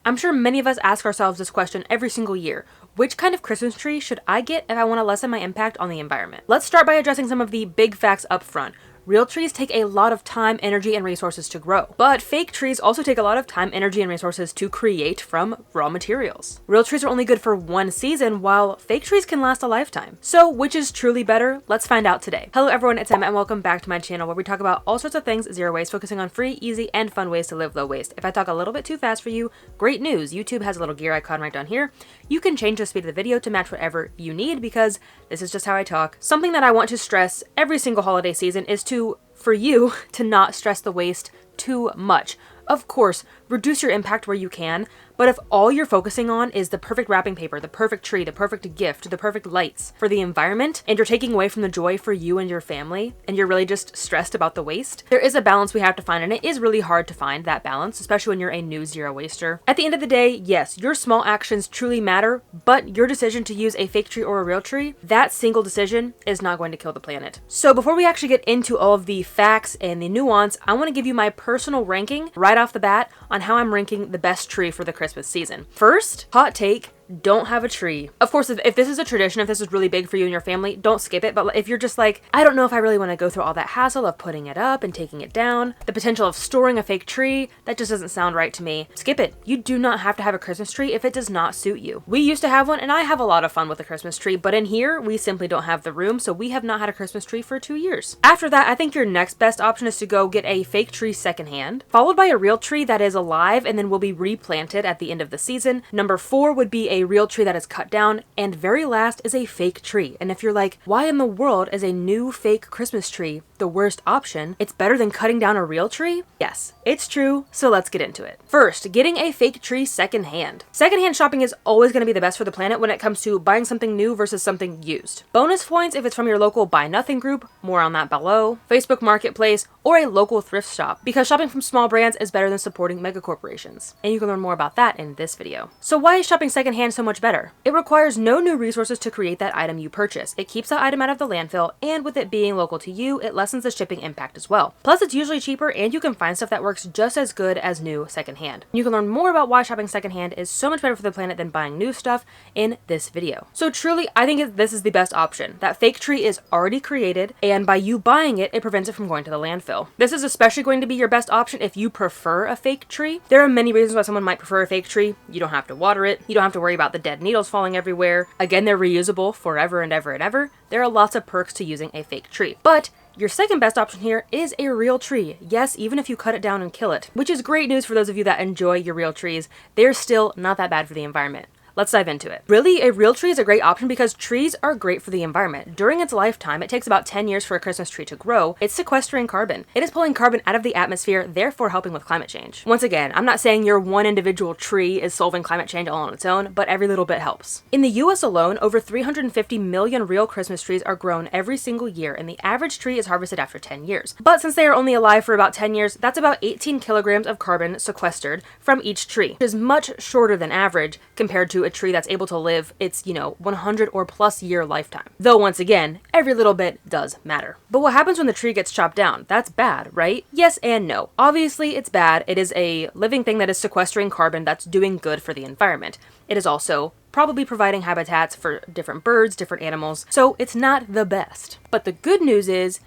I'm sure many of us ask ourselves this question every single year. Which kind of Christmas tree should I get if I want to lessen my impact on the environment? Let's start by addressing some of the big facts up front. Real trees take a lot of time, energy, and resources to grow. But fake trees also take a lot of time, energy, and resources to create from raw materials. Real trees are only good for one season, while fake trees can last a lifetime. So which is truly better? Let's find out today. Hello everyone, it's Emma and welcome back to my channel where we talk about all sorts of things zero waste, focusing on free, easy, and fun ways to live low waste. If I talk a little bit too fast for you, great news. YouTube has a little gear icon right down here. You can change the speed of the video to match whatever you need because this is just how I talk. Something that I want to stress every single holiday season is for you to not stress the waste too much. Of course, reduce your impact where you can, but if all you're focusing on is the perfect wrapping paper, the perfect tree, the perfect gift, the perfect lights for the environment, and you're taking away from the joy for you and your family, and you're really just stressed about the waste, there is a balance we have to find, and it is really hard to find that balance, especially when you're a new zero waster. At the end of the day, yes, your small actions truly matter, but your decision to use a fake tree or a real tree, that single decision is not going to kill the planet. So before we actually get into all of the facts and the nuance, I want to give you my personal ranking right off the bat on how I'm ranking the best tree for the Christmas season. First, hot take, don't have a tree. Of course, if this is a tradition, if this is really big for you and your family, don't skip it. But if you're just like, I don't know if I really want to go through all that hassle of putting it up and taking it down, the potential of storing a fake tree, that just doesn't sound right to me. Skip it. You do not have to have a Christmas tree if it does not suit you. We used to have one and I have a lot of fun with a Christmas tree, but in here, we simply don't have the room, so we have not had a Christmas tree for 2 years. After that, I think your next best option is to go get a fake tree secondhand, followed by a real tree that is alive and then will be replanted at the end of the season. Number 4 would be a real tree that is cut down, and very last is a fake tree. And if you're like, why in the world is a new fake Christmas tree the worst option? It's better than cutting down a real tree? Yes, it's true, so let's get into it. First, getting a fake tree secondhand. Secondhand shopping is always going to be the best for the planet when it comes to buying something new versus something used. Bonus points if it's from your local Buy Nothing group, more on that below, Facebook Marketplace, or a local thrift shop, because shopping from small brands is better than supporting mega corporations. And you can learn more about that in this video. So why is shopping secondhand so much better? It requires no new resources to create that item you purchase. It keeps that item out of the landfill, and with it being local to you, it lessens the shipping impact as well. Plus, it's usually cheaper, and you can find stuff that works just as good as new secondhand. You can learn more about why shopping secondhand is so much better for the planet than buying new stuff in this video. So truly, I think this is the best option. That fake tree is already created, and by you buying it, it prevents it from going to the landfill. This is especially going to be your best option if you prefer a fake tree. There are many reasons why someone might prefer a fake tree. You don't have to water it. You don't have to worry about the dead needles falling everywhere. Again, they're reusable forever and ever and ever. There are lots of perks to using a fake tree. But your second best option here is a real tree. Yes, even if you cut it down and kill it, which is great news for those of you that enjoy your real trees. They're still not that bad for the environment. Let's dive into it. Really, a real tree is a great option because trees are great for the environment. During its lifetime, it takes about 10 years for a Christmas tree to grow. It's sequestering carbon. It is pulling carbon out of the atmosphere, therefore helping with climate change. Once again, I'm not saying your one individual tree is solving climate change all on its own, but every little bit helps. In the US alone, over 350 million real Christmas trees are grown every single year, and the average tree is harvested after 10 years. But since they are only alive for about 10 years, that's about 18 kilograms of carbon sequestered from each tree, which is much shorter than average compared to a tree that's able to live its, 100 or plus year lifetime. Though once again, every little bit does matter. But what happens when the tree gets chopped down? That's bad, right? Yes and no. Obviously, it's bad. It is a living thing that is sequestering carbon that's doing good for the environment. It is also probably providing habitats for different birds, different animals, so it's not the best. But the good news is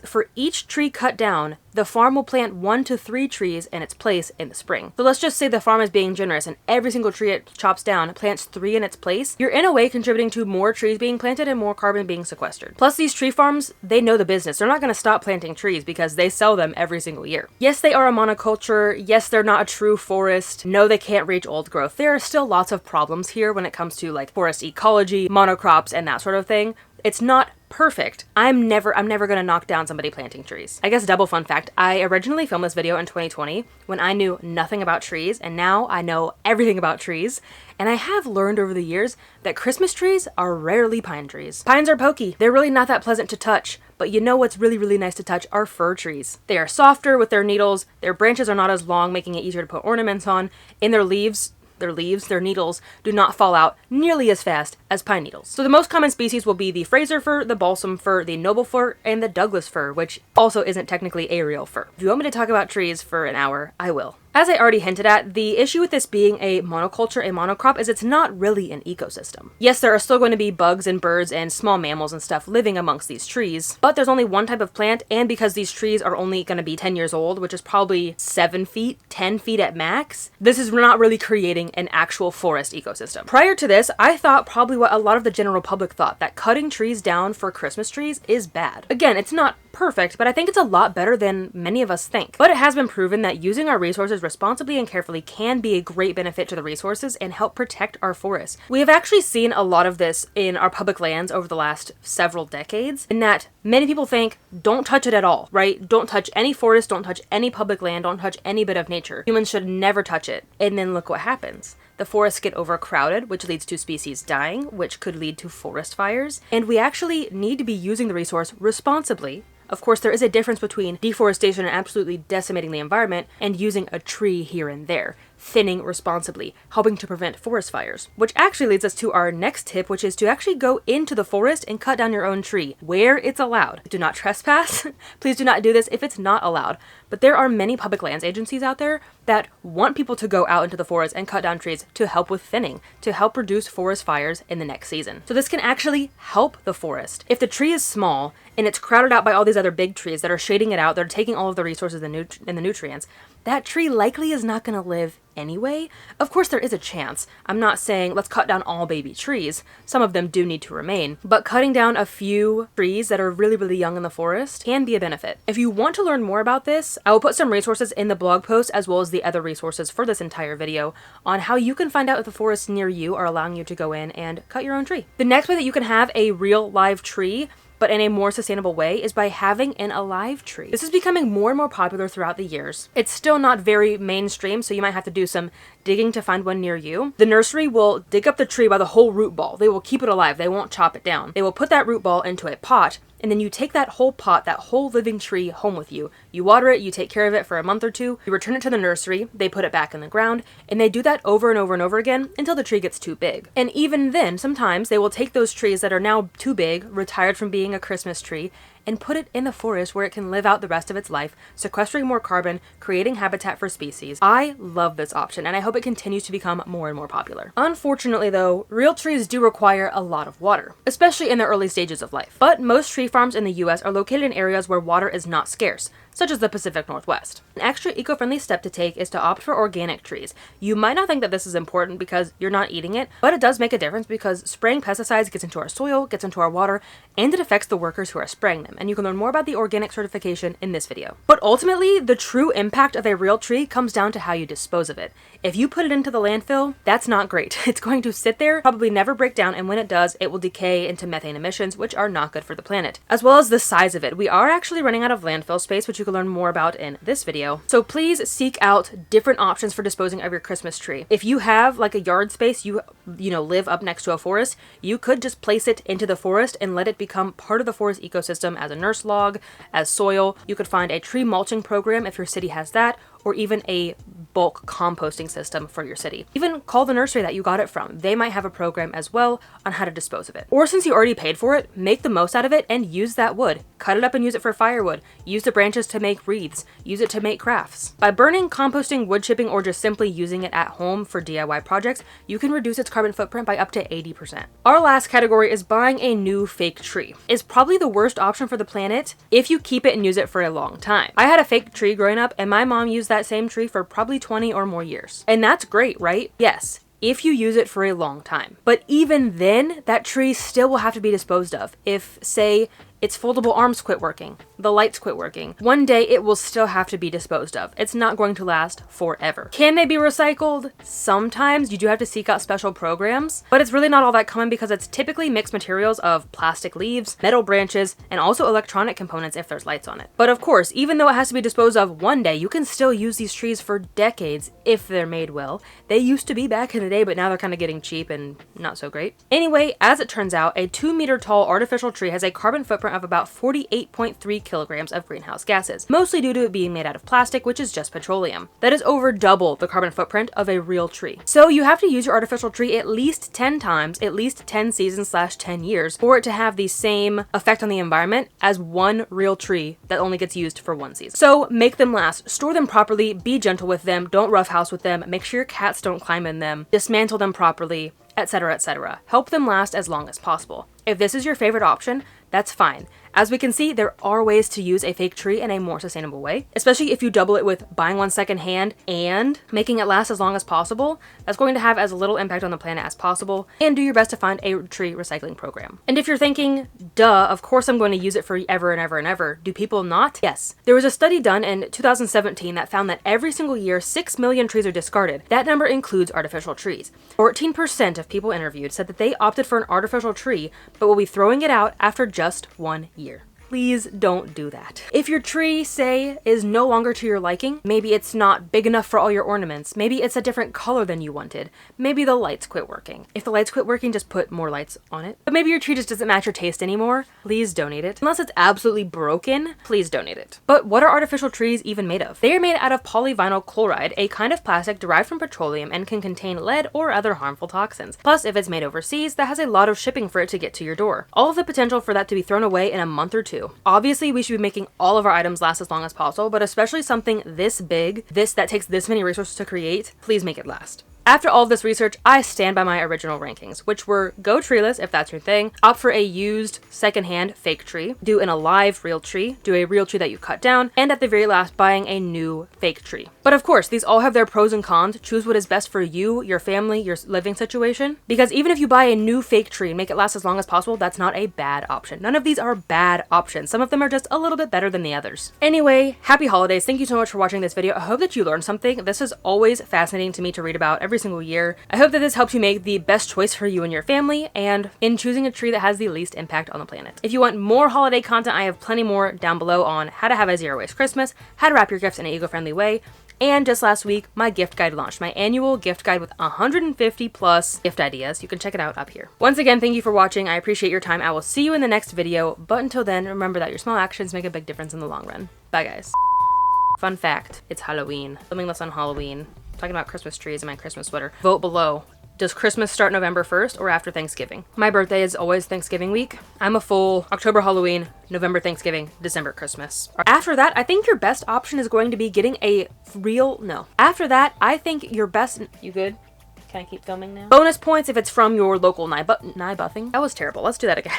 for each tree cut down, the farm will plant 1 to 3 trees in its place in the spring. So let's just say the farm is being generous and every single tree it chops down plants 3 in its place. You're in a way contributing to more trees being planted and more carbon being sequestered. Plus, these tree farms, they know the business. They're not going to stop planting trees because they sell them every single year. Yes, they are a monoculture. Yes, they're not a true forest. No, they can't reach old growth. There are still lots of problems here when it comes to like forest ecology, monocrops, and that sort of thing. It's not perfect. I'm never gonna knock down somebody planting trees. I guess double fun fact, I originally filmed this video in 2020 when I knew nothing about trees, and now I know everything about trees. And I have learned over the years that Christmas trees are rarely pine trees. Pines are pokey. They're really not that pleasant to touch, but you know what's really, really nice to touch are fir trees. They are softer with their needles, their branches are not as long, making it easier to put ornaments on, and their needles do not fall out nearly as fast as pine needles. So the most common species will be the Fraser fir, the balsam fir, the noble fir, and the Douglas fir, which also isn't technically a real fir. If you want me to talk about trees for an hour, I will. As I already hinted at, the issue with this being a monoculture, a monocrop, is it's not really an ecosystem. Yes, there are still going to be bugs and birds and small mammals and stuff living amongst these trees, but there's only one type of plant, and because these trees are only going to be 10 years old, which is probably 7 feet, 10 feet at max, this is not really creating an actual forest ecosystem. Prior to this, I thought probably what a lot of the general public thought, that cutting trees down for Christmas trees is bad. Again, it's not perfect, but I think it's a lot better than many of us think. But it has been proven that using our resources responsibly and carefully can be a great benefit to the resources and help protect our forests. We have actually seen a lot of this in our public lands over the last several decades, in that many people think, don't touch it at all, right? Don't touch any forest, don't touch any public land, don't touch any bit of nature. Humans should never touch it. And then look what happens. The forests get overcrowded, which leads to species dying, which could lead to forest fires. And we actually need to be using the resource responsibly. Of course, there is a difference between deforestation and absolutely decimating the environment and using a tree here and there, thinning responsibly, helping to prevent forest fires. Which actually leads us to our next tip, which is to actually go into the forest and cut down your own tree where it's allowed. Do not trespass. Please do not do this if it's not allowed. But there are many public lands agencies out there that want people to go out into the forest and cut down trees to help with thinning, to help reduce forest fires in the next season. So this can actually help the forest. If the tree is small and it's crowded out by all these other big trees that are shading it out, that are taking all of the resources and the nutrients, that tree likely is not going to live anyway. Of course, there is a chance. I'm not saying let's cut down all baby trees. Some of them do need to remain, but cutting down a few trees that are really, really young in the forest can be a benefit. If you want to learn more about this, I will put some resources in the blog post as well as the other resources for this entire video on how you can find out if the forests near you are allowing you to go in and cut your own tree. The next way that you can have a real live tree but in a more sustainable way, is by having an alive tree. This is becoming more and more popular throughout the years. It's still not very mainstream, so you might have to do some digging to find one near you. The nursery will dig up the tree by the whole root ball. They will keep it alive. They won't chop it down. They will put that root ball into a pot, and then you take that whole pot, that whole living tree home with you. You water it, you take care of it for a month or two, you return it to the nursery, they put it back in the ground, and they do that over and over and over again until the tree gets too big. And even then, sometimes they will take those trees that are now too big, retired from being a Christmas tree, and put it in the forest where it can live out the rest of its life, sequestering more carbon, creating habitat for species. I love this option, and I hope it continues to become more and more popular. Unfortunately though, real trees do require a lot of water, especially in the early stages of life. But most tree farms in the US are located in areas where water is not scarce, such as the Pacific Northwest. An extra eco-friendly step to take is to opt for organic trees. You might not think that this is important because you're not eating it, but it does make a difference because spraying pesticides gets into our soil, gets into our water, and it affects the workers who are spraying them. And you can learn more about the organic certification in this video. But ultimately, the true impact of a real tree comes down to how you dispose of it. If you put it into the landfill, that's not great. It's going to sit there, probably never break down, and when it does, it will decay into methane emissions, which are not good for the planet. As well as the size of it. We are actually running out of landfill space, which you can learn more about in this video. So please seek out different options for disposing of your Christmas tree. If you have like a yard space, you live up next to a forest, you could just place it into the forest and let it become part of the forest ecosystem as a nurse log, as soil. You could find a tree mulching program if your city has that, or even a bulk composting system for your city. Even call the nursery that you got it from. They might have a program as well on how to dispose of it. Or since you already paid for it, make the most out of it and use that wood. Cut it up and use it for firewood. Use the branches to make wreaths. Use it to make crafts. By burning, composting, wood chipping, or just simply using it at home for DIY projects, you can reduce its carbon footprint by up to 80%. Our last category is buying a new fake tree. It's probably the worst option for the planet if you keep it and use it for a long time. I had a fake tree growing up and my mom used that same tree for probably 20 or more years. And that's great, right? Yes, if you use it for a long time. But even then, that tree still will have to be disposed of. If, say, its foldable arms quit working, the lights quit working, one day it will still have to be disposed of. It's not going to last forever. Can they be recycled? Sometimes. You do have to seek out special programs, but it's really not all that common because it's typically mixed materials of plastic leaves, metal branches, and also electronic components if there's lights on it. But of course, even though it has to be disposed of one day, you can still use these trees for decades if they're made well. They used to be back in the day, but now they're kind of getting cheap and not so great. Anyway, as it turns out, a 2-meter tall artificial tree has a carbon footprint footprint of about 48.3 kilograms of greenhouse gases, mostly due to it being made out of plastic, which is just petroleum. That is over double the carbon footprint of a real tree. So you have to use your artificial tree at least 10 times, at least 10 seasons/10 years, for it to have the same effect on the environment as one real tree that only gets used for one season. So make them last, store them properly, be gentle with them, don't roughhouse with them, make sure your cats don't climb in them, dismantle them properly, etc., etc. Help them last as long as possible. If this is your favorite option, that's fine. As we can see, there are ways to use a fake tree in a more sustainable way, especially if you double it with buying one secondhand and making it last as long as possible. That's going to have as little impact on the planet as possible, and do your best to find a tree recycling program. And if you're thinking, duh, of course I'm going to use it forever and ever and ever, do people not? Yes. There was a study done in 2017 that found that every single year 6 million trees are discarded. That number includes artificial trees. 14% of people interviewed said that they opted for an artificial tree, but will be throwing it out after just 1 year. Please don't do that. If your tree, say, is no longer to your liking, maybe it's not big enough for all your ornaments, maybe it's a different color than you wanted, maybe the lights quit working. If the lights quit working, just put more lights on it. But maybe your tree just doesn't match your taste anymore, please donate it. Unless it's absolutely broken, please donate it. But what are artificial trees even made of? They are made out of polyvinyl chloride, a kind of plastic derived from petroleum and can contain lead or other harmful toxins. Plus, if it's made overseas, that has a lot of shipping for it to get to your door. All of the potential for that to be thrown away in a month or two. Obviously, we should be making all of our items last as long as possible, but especially something this big, that takes this many resources to create, please make it last. After all of this research, I stand by my original rankings, which were go treeless if that's your thing, opt for a used, secondhand, fake tree, do an alive real tree, do a real tree that you cut down, and at the very last, buying a new fake tree. But of course, these all have their pros and cons. Choose what is best for you, your family, your living situation, because even if you buy a new fake tree and make it last as long as possible, that's not a bad option. None of these are bad options. Some of them are just a little bit better than the others. Anyway, happy holidays. Thank you so much for watching this video. I hope that you learned something. This is always fascinating to me to read about every single year. I hope that this helps you make the best choice for you and your family, and in choosing a tree that has the least impact on the planet. If you want more holiday content, I have plenty more down below on how to have a zero-waste Christmas, how to wrap your gifts in an eco-friendly way, and just last week, my gift guide launched, my annual gift guide with 150 plus gift ideas. You can check it out up here. Once again, thank you for watching. I appreciate your time. I will see you in the next video, but until then, remember that your small actions make a big difference in the long run. Bye, guys. Fun fact, it's Halloween. Filming this on Halloween. Talking about Christmas trees and my Christmas sweater. Vote below. Does Christmas start November 1st or after Thanksgiving? My birthday is always Thanksgiving week. I'm a full October Halloween, November Thanksgiving, December Christmas. After that, I think your best option is going to be getting a After that, I think your best... You good? Can I keep filming now? Bonus points if it's from your local Naibuthing. That was terrible. Let's do that again.